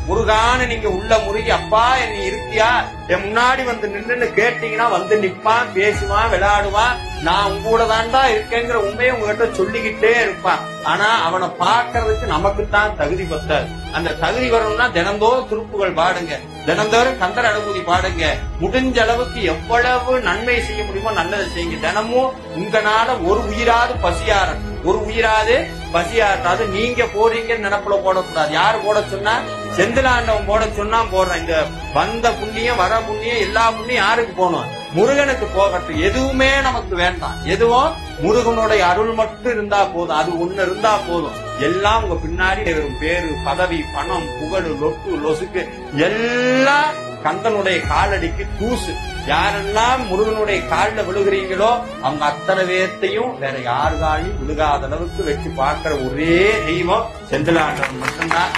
முருகான்னு நீங்க உள்ள முருகி அப்பா என்ன இருக்கியா என் முன்னாடி வந்து நின்னு கேட்டீங்கன்னா வந்து நிப்பான், பேசுவான், விளையாடுவான். நான் உங்க கூட தான்டா இருக்கேங்கிற உண்மையை உங்ககிட்ட சொல்லிக்கிட்டே இருப்பான். ஆனா அவனை பாக்குறதுக்கு நமக்குத்தான் தகுதி பத்தாது. அந்த தகுதி வரணும்னா தினந்தோறும் திருப்புகள் பாடுங்க, தினந்தோறும் கந்தர் அனுபூதி பாடுங்க. முடிஞ்ச அளவுக்கு எவ்வளவு நன்மை செய்ய முடியுமோ நல்லதை செய்யுங்க. தினமும் உங்களால ஒரு உயிராது பசியார, ஒரு உயிராது பசியாட்டாது. நீங்க போறீங்கன்னு நினைப்புல போடக்கூடாது. யாரு போட சொன்னா? செந்திலாண்டவன் போட சொன்னா போடுறேன். இந்த வந்த புண்ணியம் வர புண்ணியம் எல்லா புண்ணியம் யாருக்கு போகணும்? முருகனுக்கு போகட்டும். எதுவுமே நமக்கு வேண்டாம். எதுவும் முருகனுடைய அருள் மட்டும் இருந்தா போதும். அது ஒண்ணு இருந்தா போதும். எல்லாம் உங்க பின்னாடி வரும். பேரு, பதவி, பணம், புகழ், லொட்டு லொசுக்கு எல்லாம் கந்தனுடைய காலடிக்கு தூசு. யாரெல்லாம் முருகனுடைய காலில் விழுகிறீங்களோ அவங்க அத்தனை பேர்த்தையும் வேற யாரு காலையும் விழுகாத அளவுக்கு வச்சு பார்க்கிற ஒரே தெய்வம் செந்திலாண்டவன் மட்டும்தான்.